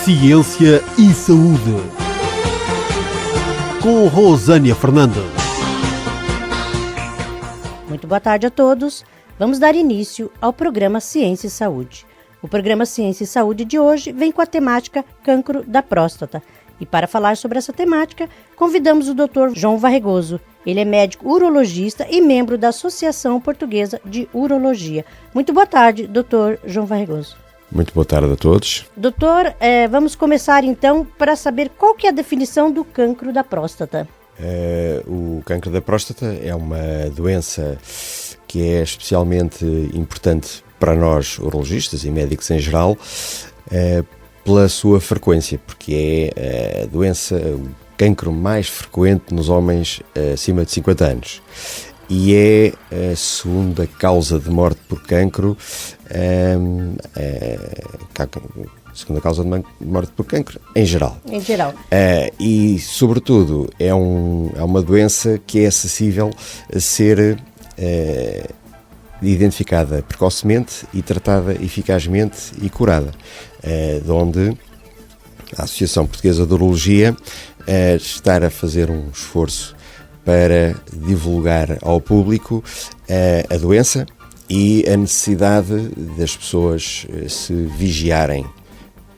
Ciência e Saúde, com Rosânia Fernandes. Muito boa tarde a todos. Vamos dar início ao programa Ciência e Saúde. O programa Ciência e Saúde de hoje vem com a temática Cancro da Próstata. E para falar sobre essa temática, convidamos o Dr. João Varregoso. Ele é médico urologista e membro da Associação Portuguesa de Urologia. Muito boa tarde, Dr. João Varregoso. Muito boa tarde a todos. Doutor, vamos começar então para saber qual que é a definição do cancro da próstata. O cancro da próstata é uma doença que é especialmente importante para nós urologistas e médicos em geral, pela sua frequência, porque é a doença, o cancro mais frequente nos homens acima de 50 anos. E é a segunda causa de morte por cancro, segunda causa de morte por cancro em geral. Em geral. E, sobretudo, é uma doença que é acessível a ser identificada precocemente e tratada eficazmente e curada, de onde a Associação Portuguesa de Urologia está a fazer um esforço para divulgar ao público a doença e a necessidade das pessoas se vigiarem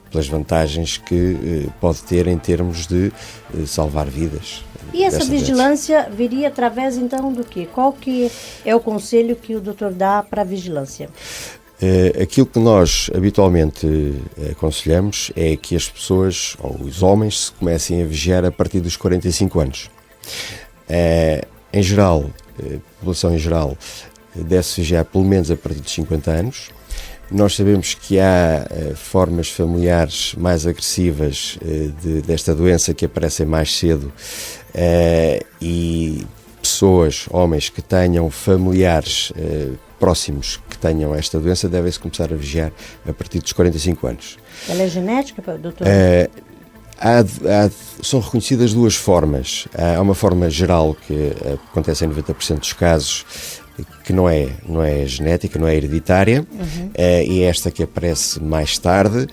pelas vantagens que pode ter em termos de salvar vidas. E essa vigilância viria através então do quê? Qual que é o conselho que o doutor dá para a vigilância? Aquilo que nós habitualmente aconselhamos é que as pessoas, ou os homens, se comecem a vigiar a partir dos 45 anos. Em geral, a população em geral deve-se vigiar pelo menos a partir dos 50 anos. Nós sabemos que há formas familiares mais agressivas desta doença que aparecem mais cedo e pessoas, homens que tenham familiares próximos que tenham esta doença devem-se começar a vigiar a partir dos 45 anos. Ela é genética, doutor? São reconhecidas duas formas. Há uma forma geral que acontece em 90% dos casos, que não é genética, não é hereditária, e é esta que aparece mais tarde,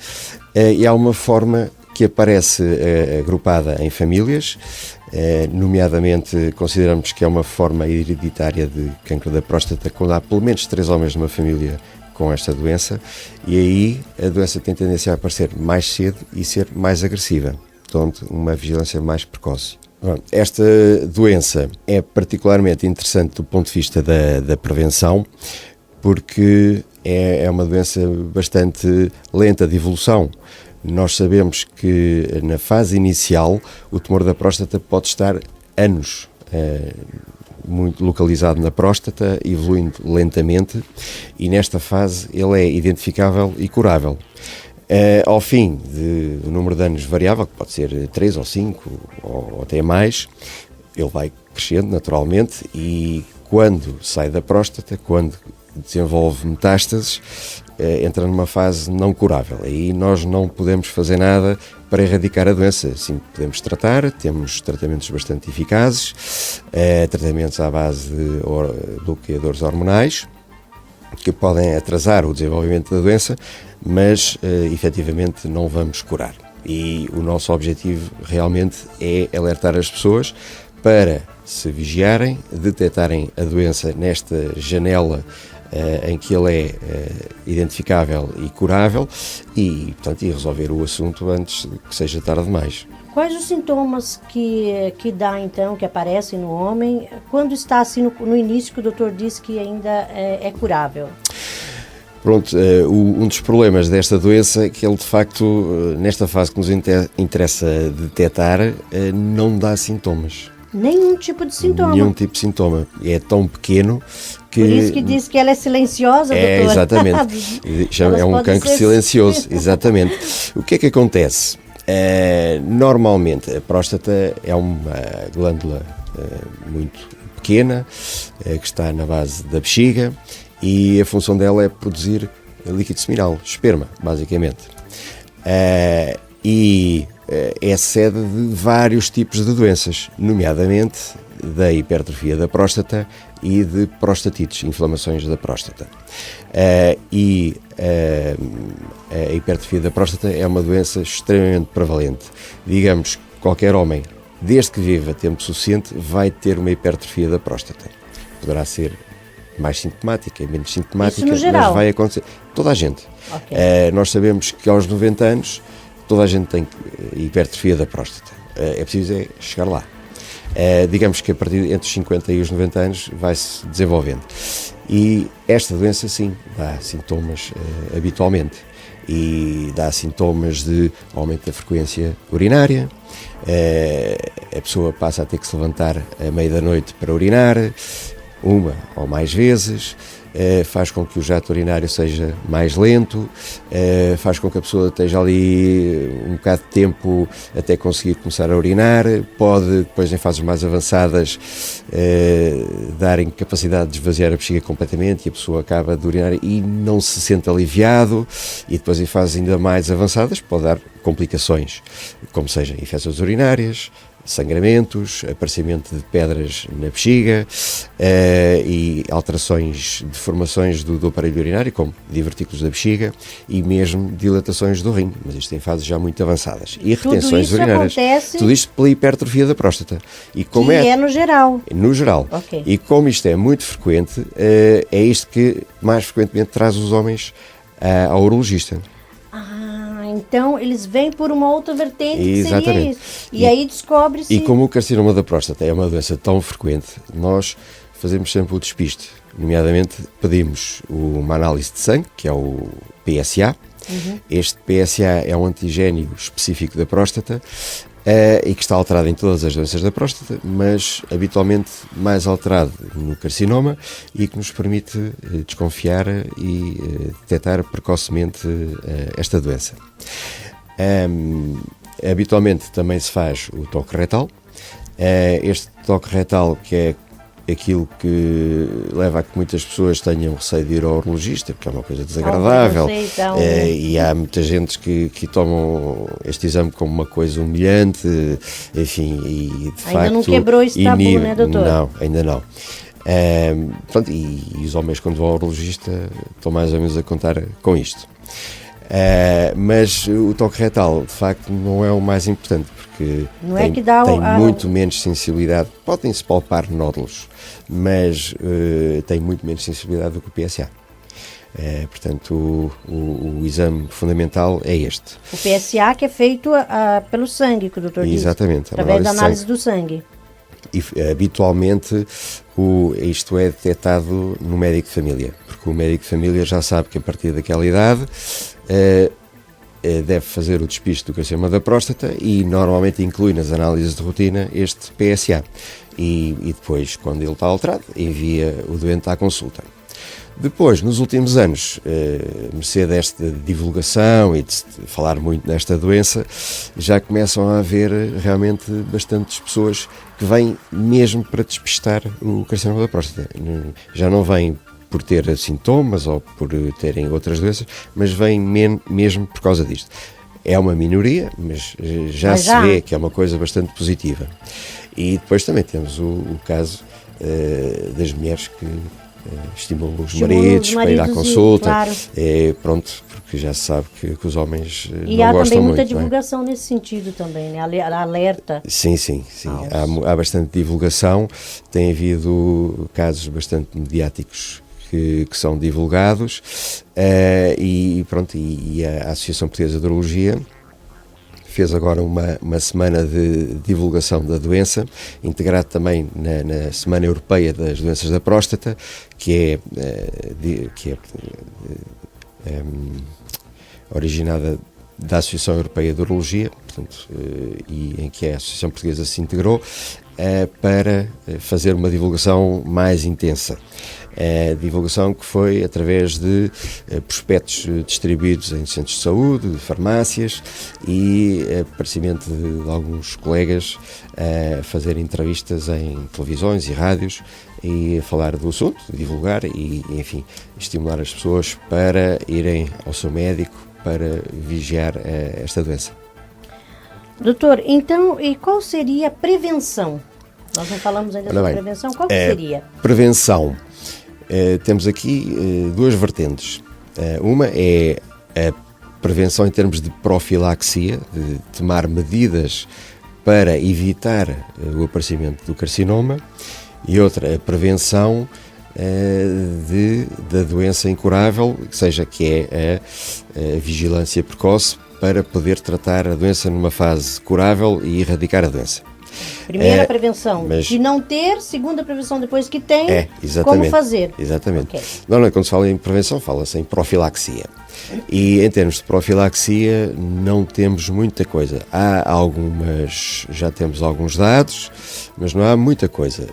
e há uma forma que aparece agrupada em famílias, nomeadamente consideramos que é uma forma hereditária de cancro da próstata quando há pelo menos 3 homens numa família com esta doença, e aí a doença tem tendência a aparecer mais cedo e ser mais agressiva, portanto uma vigilância mais precoce. Esta doença é particularmente interessante do ponto de vista da prevenção, porque é uma doença bastante lenta de evolução. Nós sabemos que na fase inicial o tumor da próstata pode estar anos muito localizado na próstata, evoluindo lentamente, e nesta fase ele é identificável e curável. Ao fim do número de anos variável, que pode ser 3 ou 5 ou até mais, ele vai crescendo naturalmente e quando sai da próstata, quando desenvolve metástases, entra numa fase não curável. Aí nós não podemos fazer nada para erradicar a doença. Sim, podemos tratar, temos tratamentos bastante eficazes, tratamentos à base de bloqueadores hormonais, que podem atrasar o desenvolvimento da doença, mas efetivamente não vamos curar. E o nosso objetivo realmente é alertar as pessoas para se vigiarem, detectarem a doença nesta janela em que ele é identificável e curável e, portanto, resolver o assunto antes que seja tarde demais. Quais os sintomas que dá, então, que aparecem no homem quando está assim no início que o doutor disse que ainda é curável? Pronto, um dos problemas desta doença é que ele, de facto, nesta fase que nos interessa detectar, não dá sintomas. Nenhum tipo de sintoma. Nenhum tipo de sintoma. É tão pequeno que... Por isso que diz que ela é silenciosa, doutor. Exatamente. É um cancro silencioso, exatamente. O que é que acontece? Normalmente, a próstata é uma glândula muito pequena, que está na base da bexiga, e a função dela é produzir líquido seminal, esperma, basicamente. E é sede de vários tipos de doenças, nomeadamente da hipertrofia da próstata e de prostatites, inflamações da próstata. a hipertrofia da próstata é uma doença extremamente prevalente. Digamos que qualquer homem, desde que viva tempo suficiente, vai ter uma hipertrofia da próstata. Poderá ser mais sintomática, menos sintomática, Isso no geral? mas vai acontecer. Toda a gente. Ok. Nós sabemos que aos 90 anos toda a gente tem hipertrofia da próstata. É preciso chegar lá. Digamos que a partir entre os 50 e os 90 anos vai-se desenvolvendo. E esta doença, sim, dá sintomas habitualmente. E dá sintomas de aumento da frequência urinária, a pessoa passa a ter que se levantar à meia da noite para urinar, uma ou mais vezes, faz com que o jato urinário seja mais lento, faz com que a pessoa esteja ali um bocado de tempo até conseguir começar a urinar, pode depois em fases mais avançadas dar incapacidade de esvaziar a bexiga completamente e a pessoa acaba de urinar e não se sente aliviado, e depois em fases ainda mais avançadas pode dar complicações, como seja infecções urinárias, sangramentos, aparecimento de pedras na bexiga e alterações, deformações do aparelho urinário, como divertículos da bexiga e mesmo dilatações do rim, mas isto em fases já muito avançadas. E retenções urinárias. Tudo isto pela hipertrofia da próstata. E como é no geral. No geral. Okay. E como isto é muito frequente, é isto que mais frequentemente traz os homens ao urologista. Então, eles vêm por uma outra vertente que Exatamente. seria isso. E aí descobre-se... E como o carcinoma da próstata é uma doença tão frequente, nós fazemos sempre o despiste. Nomeadamente, pedimos uma análise de sangue, que é o PSA. Este PSA é um antigénio específico da próstata e que está alterado em todas as doenças da próstata, mas habitualmente mais alterado no carcinoma e que nos permite desconfiar e detectar precocemente esta doença. Habitualmente também se faz o toque retal. Este toque retal, que é aquilo que leva a que muitas pessoas tenham receio de ir ao urologista, porque é uma coisa desagradável, e há muita gente que tomam este exame como uma coisa humilhante, enfim, e de ainda facto... Ainda não quebrou esse tabu, né, doutor? Não, ainda não. Pronto, e os homens, quando vão ao urologista, estão mais ou menos a contar com isto. Mas o toque retal, de facto, não é o mais importante, porque não tem, é que dá tem muito menos sensibilidade. Podem-se palpar nódulos, mas tem muito menos sensibilidade do que o PSA. Portanto, o exame fundamental é este. O PSA, que é feito pelo sangue, que o doutor disse. Exatamente. Através da análise do sangue. E habitualmente isto é detectado no médico de família, porque o médico de família já sabe que a partir daquela idade deve fazer o despiste do carcinoma da próstata e normalmente inclui nas análises de rotina este PSA e depois, quando ele está alterado, envia o doente à consulta. Depois, nos últimos anos, mercê desta divulgação e de falar muito nesta doença, já começam a haver realmente bastantes pessoas que vêm mesmo para despistar o carcinoma da próstata. Já não vêm por ter sintomas ou por terem outras doenças, mas vêm mesmo por causa disto. É uma minoria, mas já se vê que é uma coisa bastante positiva. E depois também temos o caso das mulheres que estimulam os maridos para ir à consulta, claro. Pronto, porque já se sabe que os homens e não gostam muito. E há também muita divulgação nesse sentido também, né? Alerta. Sim. Há bastante divulgação, tem havido casos bastante mediáticos que são divulgados e a Associação Portuguesa de Urologia fez agora uma semana de divulgação da doença, integrado também na Semana Europeia das Doenças da Próstata, que é originada da Associação Europeia de Urologia, portanto, e em que a Associação Portuguesa se integrou para fazer uma divulgação mais intensa. Divulgação que foi através de prospectos distribuídos em centros de saúde, de farmácias e aparecimento de alguns colegas a fazer entrevistas em televisões e rádios e a falar do assunto, divulgar e, enfim, estimular as pessoas para irem ao seu médico para vigiar esta doença. Doutor, então, e qual seria a prevenção? Nós não falamos ainda sobre prevenção, qual que seria? Prevenção. Temos aqui duas vertentes. Uma é a prevenção em termos de profilaxia, de tomar medidas para evitar o aparecimento do carcinoma, e outra, a prevenção da doença incurável, que é a vigilância precoce para poder tratar a doença numa fase curável e erradicar a doença. Primeira prevenção de não ter, segunda prevenção depois que tem, exatamente, como fazer. Exatamente. Okay. Normalmente quando se fala em prevenção fala-se em profilaxia. E em termos de profilaxia não temos muita coisa. Já temos alguns dados, mas não há muita coisa.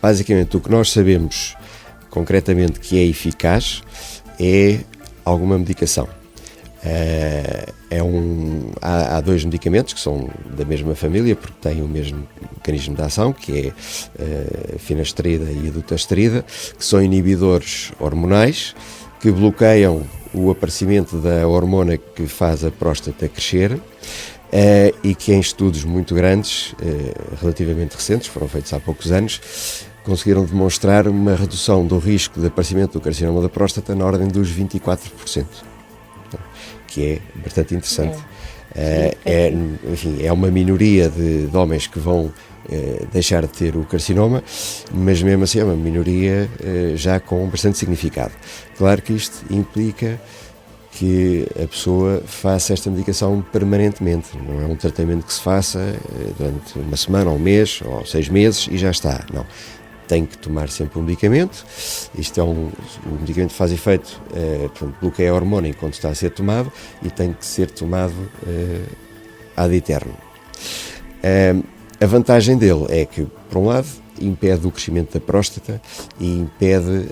Basicamente o que nós sabemos concretamente que é eficaz é alguma medicação. Há 2 medicamentos que são da mesma família porque têm o mesmo mecanismo de ação, que é a finasterida e a dutasterida, que são inibidores hormonais que bloqueiam o aparecimento da hormona que faz a próstata crescer, e que em estudos muito grandes, relativamente recentes, foram feitos há poucos anos, conseguiram demonstrar uma redução do risco de aparecimento do carcinoma da próstata na ordem dos 24%. Que é bastante interessante. É uma minoria de homens que vão deixar de ter o carcinoma, mas mesmo assim é uma minoria já com bastante significado. Claro que isto implica que a pessoa faça esta medicação permanentemente, não é um tratamento que se faça durante uma semana, ou um mês, ou 6 meses e já está, não. Tem que tomar sempre um medicamento. Isto o medicamento faz efeito, bloqueia a hormona enquanto está a ser tomado e tem que ser tomado ad eterno. A vantagem dele é que, por um lado, impede o crescimento da próstata e impede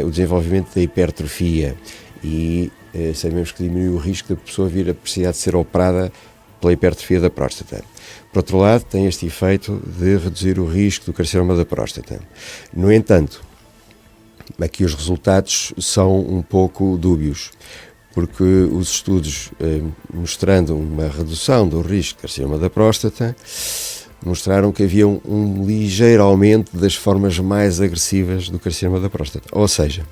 o desenvolvimento da hipertrofia e sabemos que diminui o risco da pessoa vir a precisar de ser operada pela hipertrofia da próstata. Por outro lado, tem este efeito de reduzir o risco do carcinoma da próstata. No entanto, aqui os resultados são um pouco dúbios, porque os estudos mostrando uma redução do risco de carcinoma da próstata mostraram que havia um ligeiro aumento das formas mais agressivas do carcinoma da próstata. Ou seja,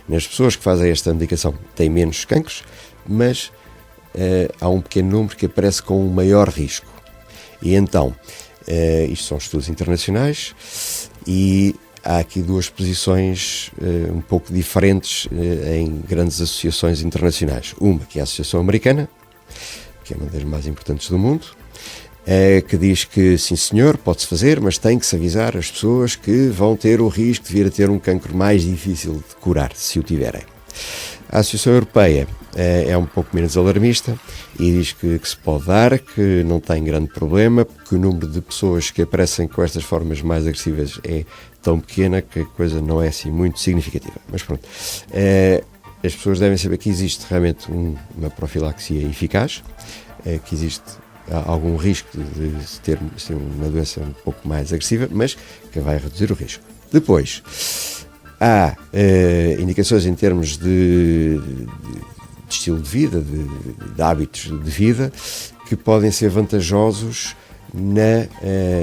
nas pessoas que fazem esta medicação têm menos cancros, mas há um pequeno número que aparece com um maior risco. E então, isto são estudos internacionais e há aqui 2 posições um pouco diferentes em grandes associações internacionais. Uma que é a Associação Americana, que é uma das mais importantes do mundo, que diz que sim senhor, pode-se fazer, mas tem que se avisar as pessoas que vão ter o risco de vir a ter um cancro mais difícil de curar, se o tiverem. A Associação Europeia é um pouco menos alarmista e diz que se pode dar, que não tem grande problema, porque o número de pessoas que aparecem com estas formas mais agressivas é tão pequena que a coisa não é assim muito significativa. Mas pronto, as pessoas devem saber que existe realmente uma profilaxia eficaz, que existe algum risco de ter uma doença um pouco mais agressiva, mas que vai reduzir o risco. Depois, há indicações em termos de estilo de vida, de hábitos de vida, que podem ser vantajosos na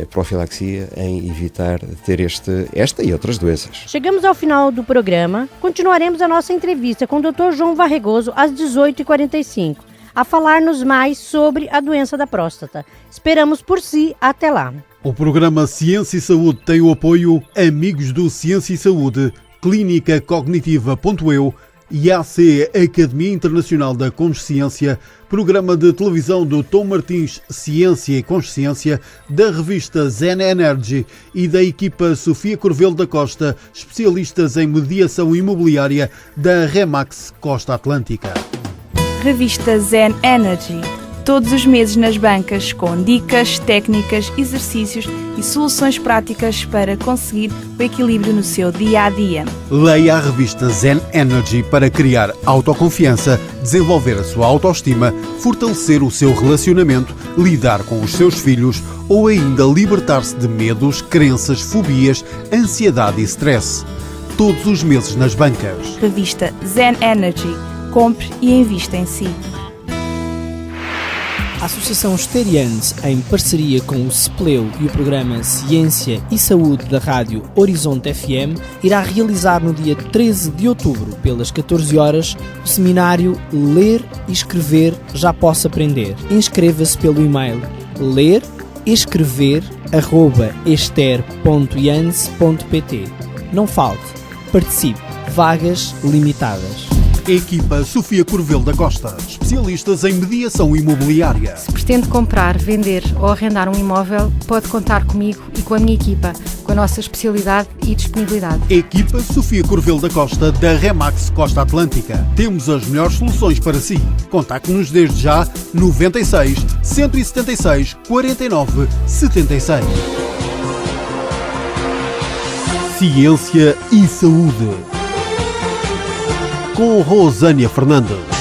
profilaxia em evitar ter esta e outras doenças. Chegamos ao final do programa. Continuaremos a nossa entrevista com o Dr. João Varregoso às 18h45, a falar-nos mais sobre a doença da próstata. Esperamos por si. Até lá. O programa Ciência e Saúde tem o apoio Amigos do Ciência e Saúde, Clínica Cognitiva.eu e AC Academia Internacional da Consciência, programa de televisão do Tom Martins Ciência e Consciência, da revista Zen Energy e da equipa Sofia Corvelo da Costa, especialistas em mediação imobiliária da Remax Costa Atlântica. Revista Zen Energy. Todos os meses nas bancas, com dicas, técnicas, exercícios e soluções práticas para conseguir o equilíbrio no seu dia-a-dia. Leia a revista Zen Energy para criar autoconfiança, desenvolver a sua autoestima, fortalecer o seu relacionamento, lidar com os seus filhos ou ainda libertar-se de medos, crenças, fobias, ansiedade e stress. Todos os meses nas bancas. Revista Zen Energy. Compre e invista em si. A Associação Esterianes, em parceria com o CEPLEU e o programa Ciência e Saúde da Rádio Horizonte FM, irá realizar no dia 13 de outubro, pelas 14 horas, o seminário Ler e Escrever Já Posso Aprender. Inscreva-se pelo e-mail lerescrever@ester.ians.pt. Não falte, participe, vagas limitadas. Equipa Sofia Corvelo da Costa, especialistas em mediação imobiliária. Se pretende comprar, vender ou arrendar um imóvel, pode contar comigo e com a minha equipa, com a nossa especialidade e disponibilidade. Equipa Sofia Corvelo da Costa, da Remax Costa Atlântica. Temos as melhores soluções para si. Contacte-nos desde já 96 176 49 76. Ciência e Saúde, com Rosânia Fernandes.